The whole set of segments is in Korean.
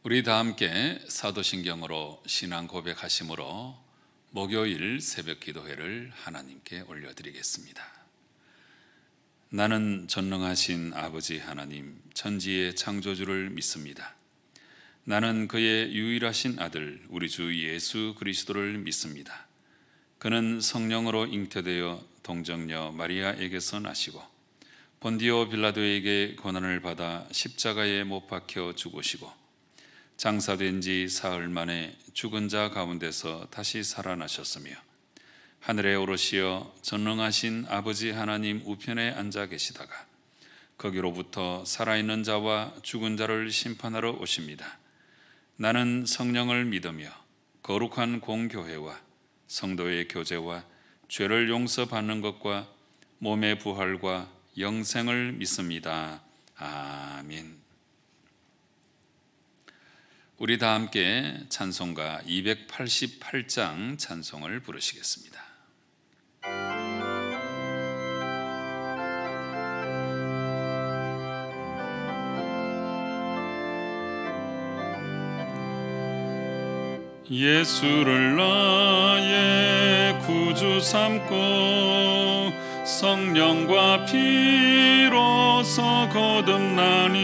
우리 다 함께 사도신경으로 신앙 고백하심으로 목요일 새벽 기도회를 하나님께 올려드리겠습니다. 나는 전능하신 아버지 하나님 천지의 창조주를 믿습니다. 나는 그의 유일하신 아들 우리 주 예수 그리스도를 믿습니다. 그는 성령으로 잉태되어 동정녀 마리아에게서 나시고 본디오 빌라도에게 고난을 받아 십자가에 못 박혀 죽으시고 장사된 지 사흘 만에 죽은 자 가운데서 다시 살아나셨으며 하늘에 오르시어 전능하신 아버지 하나님 우편에 앉아 계시다가 거기로부터 살아있는 자와 죽은 자를 심판하러 오십니다. 나는 성령을 믿으며 거룩한 공교회와 성도의 교제와 죄를 용서받는 것과 몸의 부활과 영생을 믿습니다. 아멘. 우리 다 함께 찬송가 288장 찬송을 부르시겠습니다. 예수를 나의 구주 삼고 성령과 피로서 거듭나니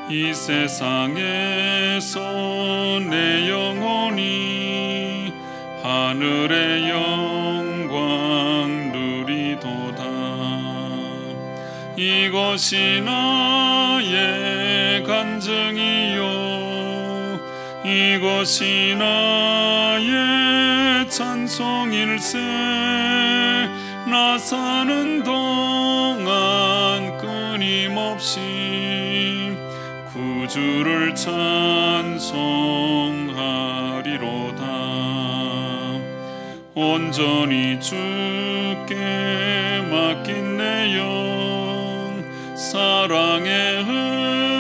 이 세상에서 내 영혼이 하늘의 영광 누리도다. 이것이 나의 간증이요 이것이 나의 찬송일세. 나 사는 동안 끊임없이 구주를 찬송하리로다. 온전히 주께 맡긴 내 영 사랑의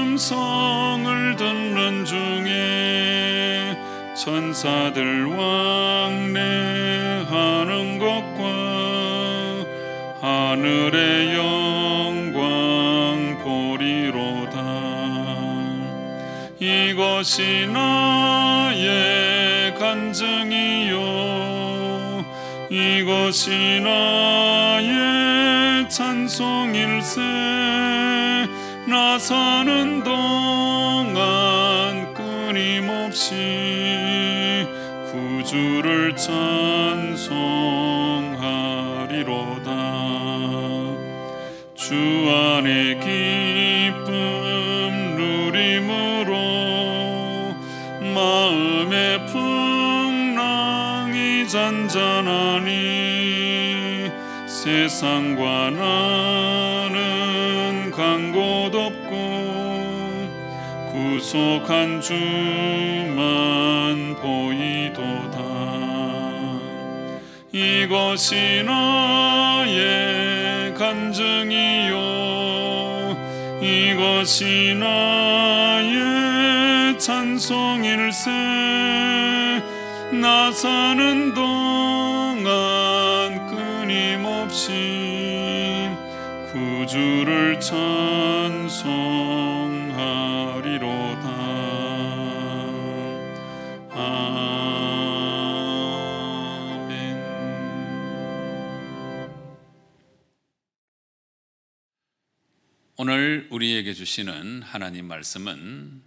음성을 듣는 중에 천사들 왕래하는 것과 하늘의 영광 보리로다. 이것이 나의 간증이요 이것이 나의 찬송일세. 나 사는 동안 끊임없이 구주를 찬송하리로다. 주 안에 기쁨 누림으로 마음의 풍랑이 잔잔하니 세상과 나는 간 곳 없고 구속한 주만 보이도다. 이것이 나의 간증이요 이것이 나의 찬송일세. 나 사는 동안 끊임없이 구주를 찬송하리로다. 아멘. 오늘 우리에게 주시는 하나님 말씀은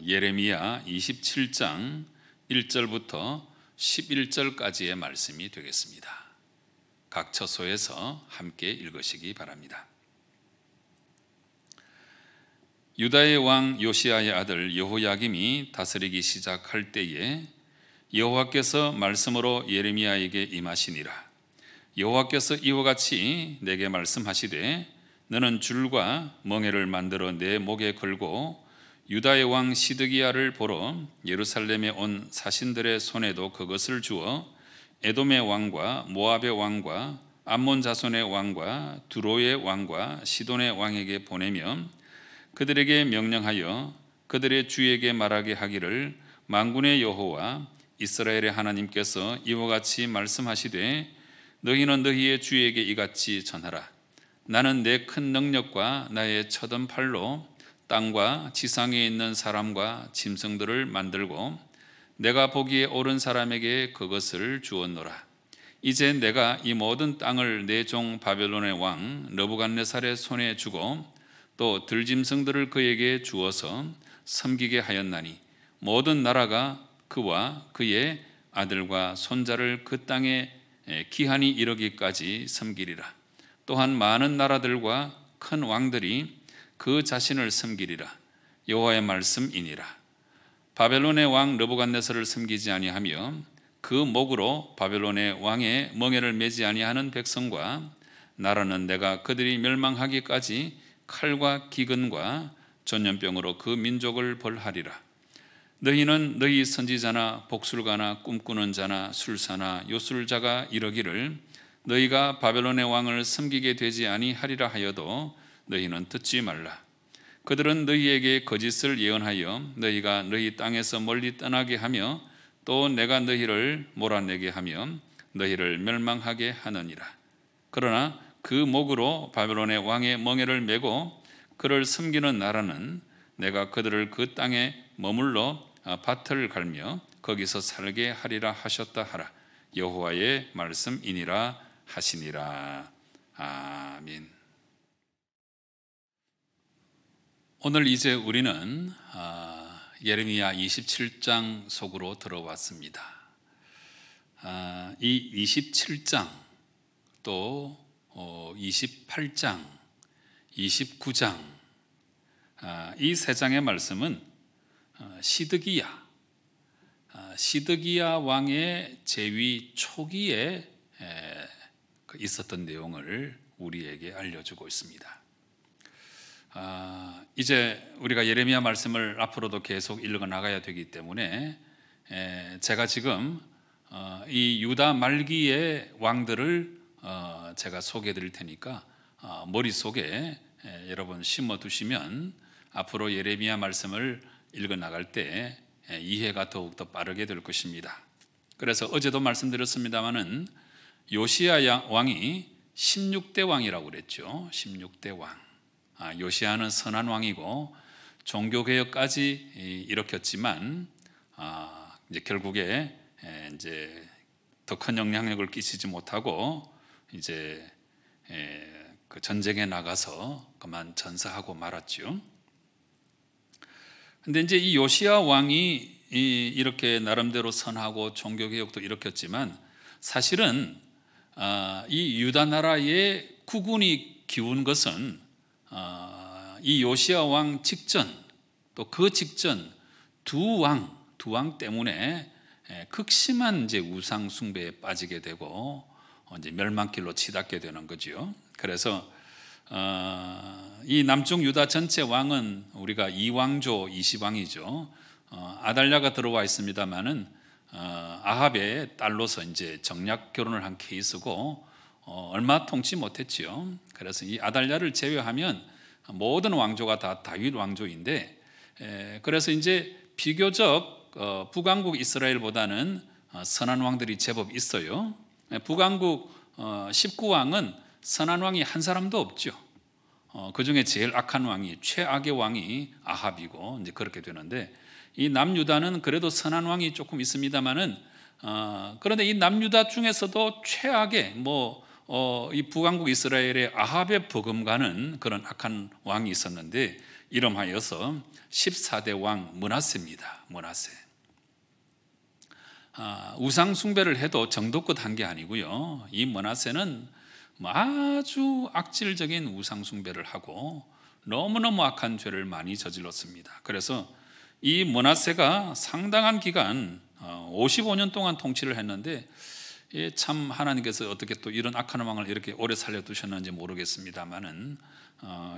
예레미야 27장 1절부터 11절까지의 말씀이 되겠습니다. 각 처소에서 함께 읽으시기 바랍니다. 유다의 왕 요시야의 아들 여호야김이 다스리기 시작할 때에 여호와께서 말씀으로 예레미야에게 임하시니라. 여호와께서 이와 같이 내게 말씀하시되 너는 줄과 멍에를 만들어 내 목에 걸고 유다의 왕 시드기야를 보러 예루살렘에 온 사신들의 손에도 그것을 주어 에돔의 왕과 모압의 왕과 암몬 자손의 왕과 두로의 왕과 시돈의 왕에게 보내며 그들에게 명령하여 그들의 주에게 말하게 하기를 만군의 여호와 이스라엘의 하나님께서 이와 같이 말씀하시되 너희는 너희의 주에게 이같이 전하라. 나는 내 큰 능력과 나의 쳐든 팔로 땅과 지상에 있는 사람과 짐승들을 만들고 내가 보기에 옳은 사람에게 그것을 주었노라. 이제 내가 이 모든 땅을 내 종 바벨론의 왕 느부갓네살의 손에 주고 또 들짐승들을 그에게 주어서 섬기게 하였나니 모든 나라가 그와 그의 아들과 손자를 그 땅에 기한이 이르기까지 섬기리라. 또한 많은 나라들과 큰 왕들이 그 자신을 섬기리라. 여호와의 말씀이니라. 바벨론의 왕 느부갓네살을 섬기지 아니하며 그 목으로 바벨론의 왕의 멍에를 매지 아니하는 백성과 나라는 내가 그들이 멸망하기까지 칼과 기근과 전염병으로 그 민족을 벌하리라. 너희는 너희 선지자나 복술가나 꿈꾸는 자나 술사나 요술자가 이러기를 너희가 바벨론의 왕을 섬기게 되지 아니하리라 하여도 너희는 듣지 말라. 그들은 너희에게 거짓을 예언하여 너희가 너희 땅에서 멀리 떠나게 하며 또 내가 너희를 몰아내게 하며 너희를 멸망하게 하느니라. 그러나 그 목으로 바벨론의 왕의 멍에를 메고 그를 섬기는 나라는 내가 그들을 그 땅에 머물러 밭을 갈며 거기서 살게 하리라 하셨다 하라. 여호와의 말씀이니라 하시니라. 아멘. 오늘 이제 우리는 예레미야 27장 속으로 들어왔습니다. 이 27장 또 28장, 29장 이 세 장의 말씀은 시드기야 왕의 재위 초기에 있었던 내용을 우리에게 알려주고 있습니다. 이제 우리가 예레미야 말씀을 앞으로도 계속 읽어 나가야 되기 때문에 제가 지금 이 유다 말기의 왕들을 제가 소개해 드릴 테니까 머릿속에 여러분 심어 두시면 앞으로 예레미야 말씀을 읽어 나갈 때 이해가 더욱더 빠르게 될 것입니다. 그래서 어제도 말씀드렸습니다마는 요시야 왕이 16대 왕이라고 그랬죠. 16대 왕. 요시야는 선한 왕이고 종교개혁까지 일으켰지만 이제 결국에 이제 더 큰 영향력을 끼치지 못하고 이제 그 전쟁에 나가서 그만 전사하고 말았죠. 근데 이제 이 요시야 왕이 이렇게 나름대로 선하고 종교개혁도 일으켰지만 사실은 이 유다 나라의 국운이 기운 것은 이 요시야 왕 직전 또 그 직전 두 왕 때문에 극심한 이제 우상 숭배에 빠지게 되고 이제 멸망길로 치닫게 되는 거죠. 그래서 이 남쪽 유다 전체 왕은 우리가 2왕조 20왕이죠. 아달랴가 들어와 있습니다만은 아합의 딸로서 이제 정략 결혼을 한 케이스고 얼마 통치 못했지요. 그래서 이 아달랴를 제외하면 모든 왕조가 다 다윗 왕조인데 그래서 이제 비교적 북왕국 이스라엘보다는 선한 왕들이 제법 있어요. 북왕국 19왕은 선한 왕이 한 사람도 없죠. 그 중에 제일 악한 왕이 최악의 왕이 아합이고 이제 그렇게 되는데 이 남유다는 그래도 선한 왕이 조금 있습니다만은 그런데 이 남유다 중에서도 최악의 이 북왕국 이스라엘의 아합에 버금가는 그런 악한 왕이 있었는데 이름하여서 14대 왕 므낫세입니다. 므낫세. 우상 숭배를 해도 정도껏 한 게 아니고요. 이 므낫세는 아주 악질적인 우상 숭배를 하고 너무너무 악한 죄를 많이 저질렀습니다. 그래서 이 므낫세가 상당한 기간 55년 동안 통치를 했는데 참 하나님께서 어떻게 또 이런 악한 왕을 이렇게 오래 살려두셨는지 모르겠습니다만은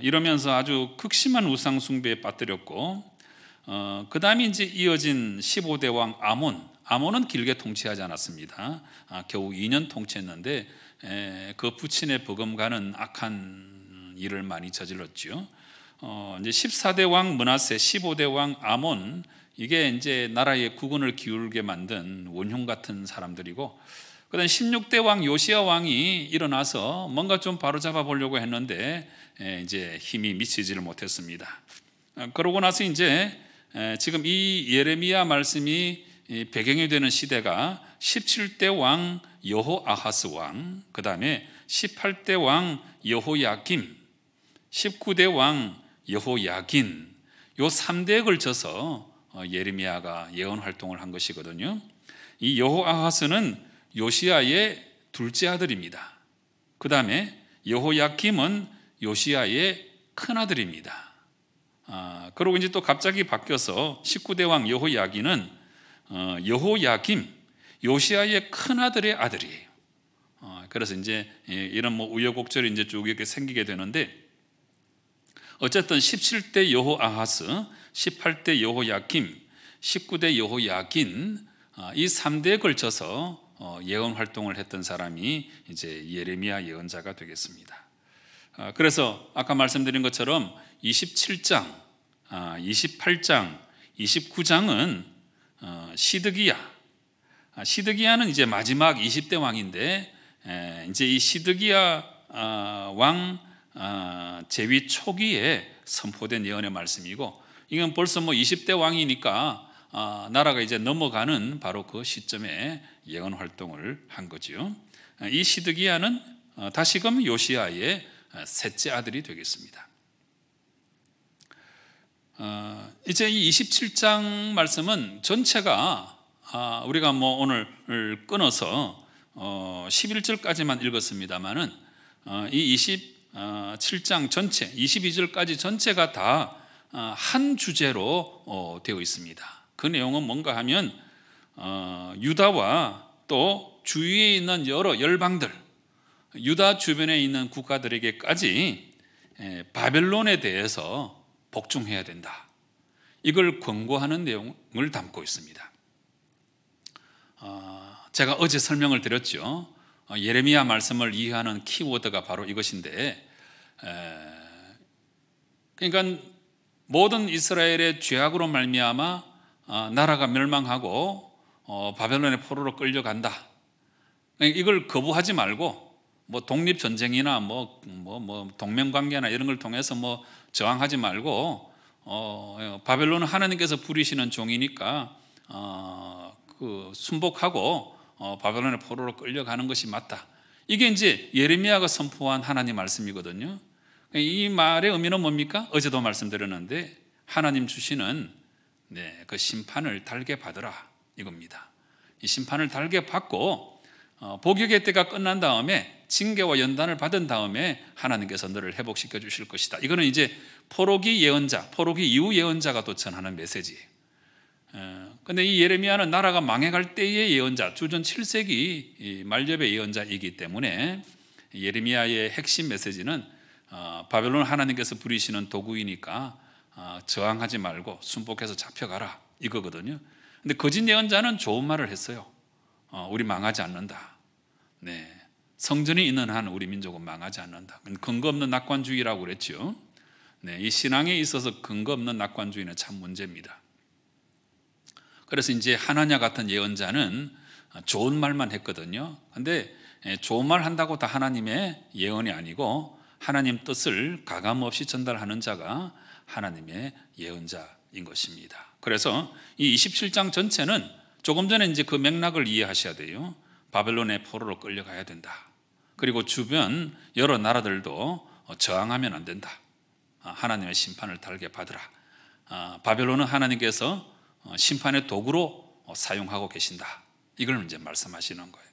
이러면서 아주 극심한 우상 숭배에 빠뜨렸고 그 다음에 이제 이어진 15대 왕 아몬은 길게 통치하지 않았습니다. 겨우 2년 통치했는데 그 부친의 버금가는 악한 일을 많이 저질렀죠. 이제 14대 왕 므낫세, 15대 왕 아몬 이게 이제 나라의 국운을 기울게 만든 원흉 같은 사람들이고 그다음 16대 왕 요시야 왕이 일어나서 뭔가 좀 바로잡아 보려고 했는데 이제 힘이 미치지를 못했습니다. 그러고 나서 이제 지금 이 예레미야 말씀이 배경이 되는 시대가 17대 왕 여호아하스 왕, 그 다음에 18대 왕 여호야김, 19대 왕 여호야긴, 요 3대에 걸쳐서 예레미야가 예언 활동을 한 것이거든요. 이 여호아하스는 요시야의 둘째 아들입니다. 그 다음에 여호야김은 요시야의 큰 아들입니다. 그리고 이제 또 갑자기 바뀌어서 19대 왕 여호야긴은 여호야김, 요시야의 큰 아들의 아들이에요. 그래서 이제 이런 뭐 우여곡절이 이제 쭉 이렇게 생기게 되는데, 어쨌든 17대 여호아하스, 18대 여호야김, 19대 여호야긴, 이 3대에 걸쳐서 예언 활동을 했던 사람이 이제 예레미야 예언자가 되겠습니다. 그래서 아까 말씀드린 것처럼 27장, 28장, 29장은 시드기야는 이제 마지막 20대 왕인데, 이제 이 시드기야 왕 재위 초기에 선포된 예언의 말씀이고, 이건 벌써 뭐 20대 왕이니까 나라가 이제 넘어가는 바로 그 시점에 예언 활동을 한 거죠. 이 시드기야는 다시금 요시야의 셋째 아들이 되겠습니다. 이제 이 27장 말씀은 전체가 우리가 뭐 오늘 끊어서 11절까지만 읽었습니다만은 이 27장 전체, 22절까지 전체가 다 한 주제로 되어 있습니다. 그 내용은 뭔가 하면 유다와 또 주위에 있는 여러 열방들, 유다 주변에 있는 국가들에게까지 바벨론에 대해서 복종해야 된다, 이걸 권고하는 내용을 담고 있습니다. 제가 어제 설명을 드렸죠. 예레미야 말씀을 이해하는 키워드가 바로 이것인데, 그러니까 모든 이스라엘의 죄악으로 말미암아 나라가 멸망하고 바벨론의 포로로 끌려간다. 이걸 거부하지 말고 뭐 독립 전쟁이나 뭐 동맹 관계나 이런 걸 통해서 뭐 저항하지 말고 바벨론은 하나님께서 부리시는 종이니까 그 순복하고 바벨론의 포로로 끌려가는 것이 맞다. 이게 이제 예레미야가 선포한 하나님 말씀이거든요. 이 말의 의미는 뭡니까? 어제도 말씀드렸는데 하나님 주시는 그 심판을 달게 받으라, 이겁니다. 이 심판을 달게 받고 복역의 때가 끝난 다음에 징계와 연단을 받은 다음에 하나님께서 너를 회복시켜 주실 것이다. 이거는 이제 포로기 예언자, 포로기 이후 예언자가 또 전하는 메시지예요. 근데 이 예레미야는 나라가 망해갈 때의 예언자, 주전 7세기 말엽의 예언자이기 때문에 예레미야의 핵심 메시지는 바벨론 하나님께서 부리시는 도구이니까 저항하지 말고 순복해서 잡혀가라, 이거거든요. 근데 거짓 예언자는 좋은 말을 했어요. 우리 망하지 않는다. 성전이 있는 한 우리 민족은 망하지 않는다. 근거 없는 낙관주의라고 그랬죠. 이 신앙에 있어서 근거 없는 낙관주의는 참 문제입니다. 그래서 이제 하나냐 같은 예언자는 좋은 말만 했거든요. 근데 좋은 말 한다고 다 하나님의 예언이 아니고, 하나님 뜻을 가감없이 전달하는 자가 하나님의 예언자인 것입니다. 그래서 이 27장 전체는 조금 전에 이제 그 맥락을 이해하셔야 돼요. 바벨론의 포로로 끌려가야 된다. 그리고 주변 여러 나라들도 저항하면 안 된다. 하나님의 심판을 달게 받으라. 바벨론은 하나님께서 심판의 도구로 사용하고 계신다. 이걸 이제 말씀하시는 거예요.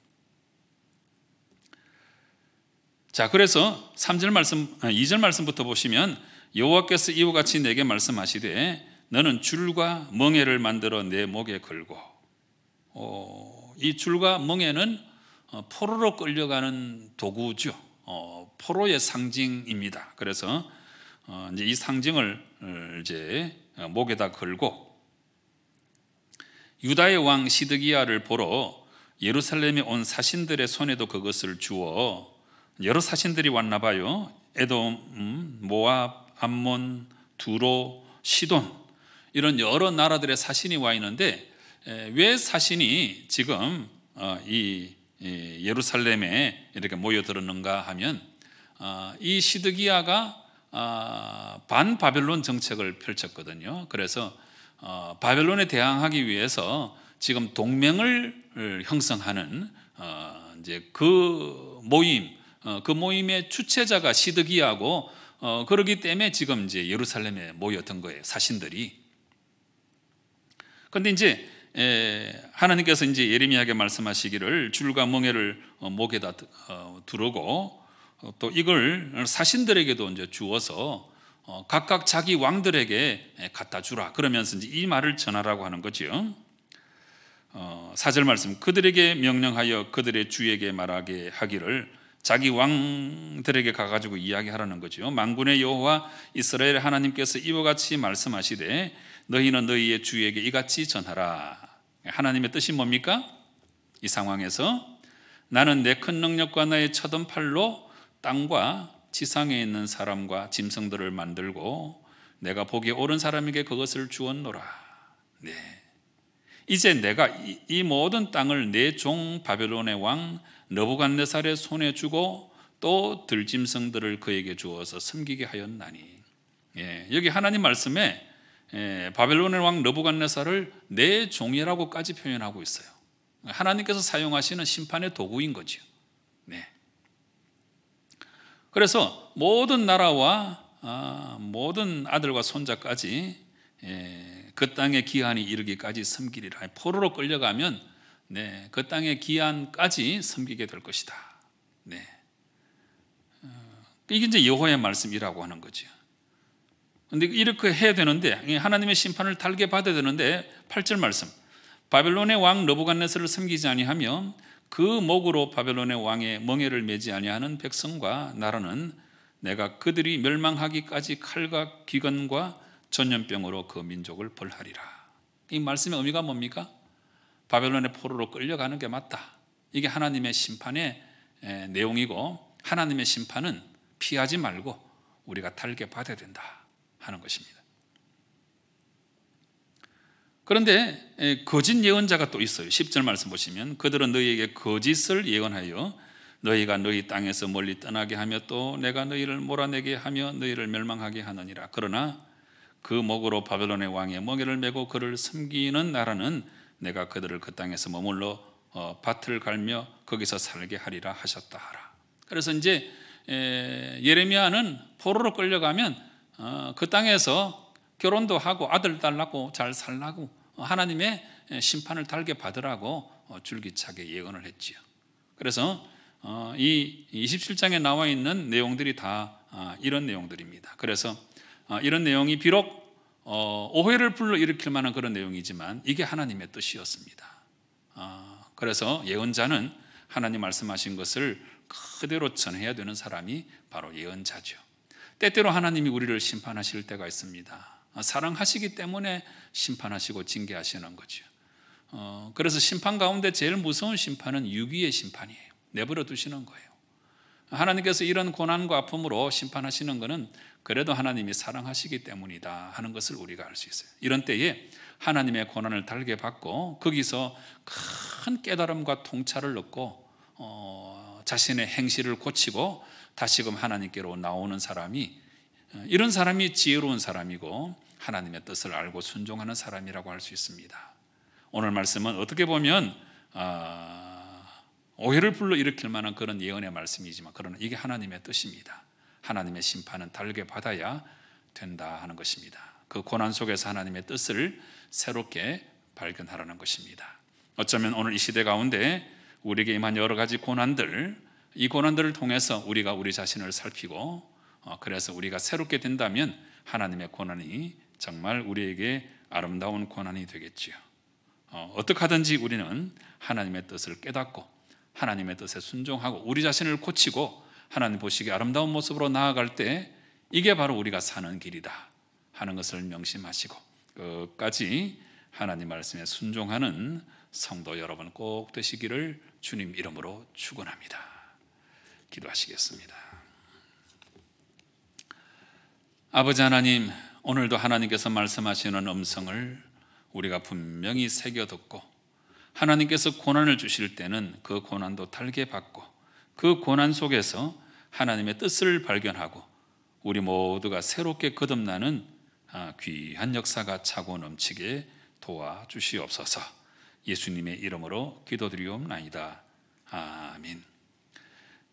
자, 그래서 3절 말씀, 2절 말씀부터 보시면 여호와께서 이와 같이 내게 말씀하시되 너는 줄과 멍에를 만들어 내 목에 걸고, 이 줄과 멍에는 포로로 끌려가는 도구죠. 포로의 상징입니다. 그래서 이제 이 상징을 이제 목에다 걸고, 유다의 왕 시드기야를 보러 예루살렘에 온 사신들의 손에도 그것을 주어, 여러 사신들이 왔나 봐요. 에돔, 모압, 암몬, 두로, 시돈, 이런 여러 나라들의 사신이 와 있는데, 왜 사신이 지금 이 예루살렘에 이렇게 모여들었는가 하면, 이 시드기야가 반바벨론 정책을 펼쳤거든요. 그래서 바벨론에 대항하기 위해서 지금 동맹을 형성하는 이제 그 모임의 주체자가 시드기야고, 그러기 때문에 지금 이제 예루살렘에 모였던 거예요, 사신들이. 그런데 이제 하나님께서 이제 예레미야에게 말씀하시기를 줄과 멍에를 목에다 두르고 또 이걸 사신들에게도 이제 주어서 각각 자기 왕들에게 갖다 주라, 그러면서 이제 이 말을 전하라고 하는 거죠. 4절 말씀, 그들에게 명령하여 그들의 주에게 말하게 하기를, 자기 왕들에게 가가지고 이야기하라는 거죠. 만군의 여호와 이스라엘 하나님께서 이와 같이 말씀하시되 너희는 너희의 주에게 이같이 전하라. 하나님의 뜻이 뭡니까? 이 상황에서 나는 내 큰 능력과 나의 쳐든 팔로 땅과 지상에 있는 사람과 짐승들을 만들고 내가 보기에 옳은 사람에게 그것을 주었노라. 네. 이제 내가 이 모든 땅을 내 종 바벨론의 왕 느부갓네살의 손에 주고 또 들짐승들을 그에게 주어서 섬기게 하였나니. 여기 하나님 말씀에 바벨론의 왕 느부갓네살을 내 종이라고까지 표현하고 있어요. 하나님께서 사용하시는 심판의 도구인 거죠. 네. 그래서 모든 나라와 모든 아들과 손자까지 그 땅의 기한이 이르기까지 섬기리라. 포로로 끌려가면 그 땅의 기한까지 섬기게 될 것이다. 네. 이게 이제 여호와의 말씀이라고 하는 거죠. 그런데 이렇게 해야 되는데, 하나님의 심판을 달게 받아야 되는데 8절 말씀, 바벨론의 왕 느부갓네살을 섬기지 아니하며 그 목으로 바벨론의 왕의 멍에를 매지 아니하는 백성과 나라는 내가 그들이 멸망하기까지 칼과 기근과 전염병으로 그 민족을 벌하리라. 이 말씀의 의미가 뭡니까? 바벨론의 포로로 끌려가는 게 맞다. 이게 하나님의 심판의 내용이고, 하나님의 심판은 피하지 말고 우리가 달게 받아야 된다 하는 것입니다. 그런데 거짓 예언자가 또 있어요. 10절 말씀 보시면 그들은 너희에게 거짓을 예언하여 너희가 너희 땅에서 멀리 떠나게 하며 또 내가 너희를 몰아내게 하며 너희를 멸망하게 하느니라. 그러나 그 목으로 바벨론의 왕의 멍에를 메고 그를 섬기는 나라는 내가 그들을 그 땅에서 머물러 밭을 갈며 거기서 살게 하리라 하셨다 하라. 그래서 이제 예레미야는 포로로 끌려가면 그 땅에서 결혼도 하고 아들 딸 낳고 잘 살라고 하나님의 심판을 달게 받으라고 줄기차게 예언을 했지요. 그래서 이 27장에 나와 있는 내용들이 다 이런 내용들입니다. 그래서 이런 내용이 비록 오해를 불러일으킬 만한 그런 내용이지만 이게 하나님의 뜻이었습니다. 그래서 예언자는 하나님 말씀하신 것을 그대로 전해야 되는 사람이 바로 예언자죠. 때때로 하나님이 우리를 심판하실 때가 있습니다. 사랑하시기 때문에 심판하시고 징계하시는 거죠. 그래서 심판 가운데 제일 무서운 심판은 유기의 심판이에요. 내버려 두시는 거예요. 하나님께서 이런 고난과 아픔으로 심판하시는 것은 그래도 하나님이 사랑하시기 때문이다 하는 것을 우리가 알 수 있어요. 이런 때에 하나님의 고난을 달게 받고 거기서 큰 깨달음과 통찰을 얻고 자신의 행실을 고치고 다시금 하나님께로 나오는 사람이, 이런 사람이 지혜로운 사람이고 하나님의 뜻을 알고 순종하는 사람이라고 할 수 있습니다. 오늘 말씀은 어떻게 보면 오해를 불러일으킬 만한 그런 예언의 말씀이지만 그러나 이게 하나님의 뜻입니다. 하나님의 심판은 달게 받아야 된다 하는 것입니다. 그 고난 속에서 하나님의 뜻을 새롭게 발견하라는 것입니다. 어쩌면 오늘 이 시대 가운데 우리에게 임한 여러 가지 고난들, 이 고난들을 통해서 우리가 우리 자신을 살피고 그래서 우리가 새롭게 된다면 하나님의 고난이 정말 우리에게 아름다운 고난이 되겠지요. 어떻게 하든지 우리는 하나님의 뜻을 깨닫고 하나님의 뜻에 순종하고 우리 자신을 고치고 하나님 보시기에 아름다운 모습으로 나아갈 때 이게 바로 우리가 사는 길이다 하는 것을 명심하시고 끝까지 하나님 말씀에 순종하는 성도 여러분 꼭 되시기를 주님 이름으로 축원합니다. 기도하시겠습니다. 아버지 하나님, 오늘도 하나님께서 말씀하시는 음성을 우리가 분명히 새겨 듣고 하나님께서 고난을 주실 때는 그 고난도 달게 받고 그 고난 속에서 하나님의 뜻을 발견하고 우리 모두가 새롭게 거듭나는 귀한 역사가 차고 넘치게 도와주시옵소서. 예수님의 이름으로 기도드리옵나이다. 아멘.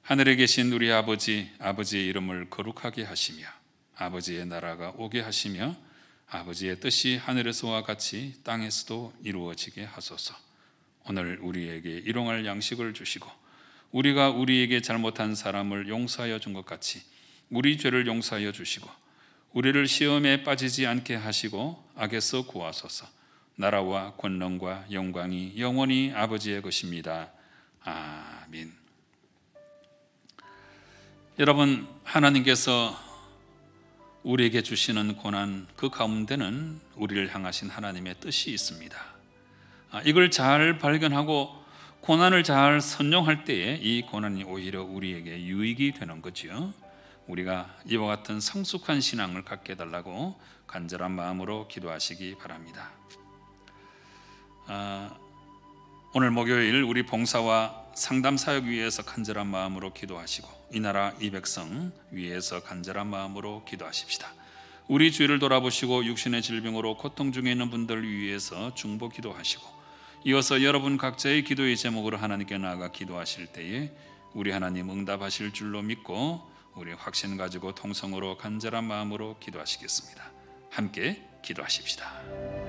하늘에 계신 우리 아버지, 아버지의 이름을 거룩하게 하시며 아버지의 나라가 오게 하시며 아버지의 뜻이 하늘에서와 같이 땅에서도 이루어지게 하소서. 오늘 우리에게 일용할 양식을 주시고 우리가 우리에게 잘못한 사람을 용서하여 준 것 같이 우리 죄를 용서하여 주시고 우리를 시험에 빠지지 않게 하시고 악에서 구하소서. 나라와 권능과 영광이 영원히 아버지의 것입니다. 아멘. 여러분, 하나님께서 우리에게 주시는 고난 그 가운데는 우리를 향하신 하나님의 뜻이 있습니다. 이걸 잘 발견하고 고난을 잘 선용할 때에 이 고난이 오히려 우리에게 유익이 되는 거죠. 우리가 이와 같은 성숙한 신앙을 갖게 해달라고 간절한 마음으로 기도하시기 바랍니다. 오늘 목요일 우리 봉사와 상담 사역 위해서 간절한 마음으로 기도하시고 이 나라 이 백성 위해서 간절한 마음으로 기도하십시다. 우리 주위를 돌아보시고 육신의 질병으로 고통 중에 있는 분들 위해서 중보 기도하시고 이어서 여러분 각자의 기도의 제목으로 하나님께 나아가 기도하실 때에 우리 하나님 응답하실 줄로 믿고 우리 확신 가지고 통성으로 간절한 마음으로 기도하시겠습니다. 함께 기도하십시다.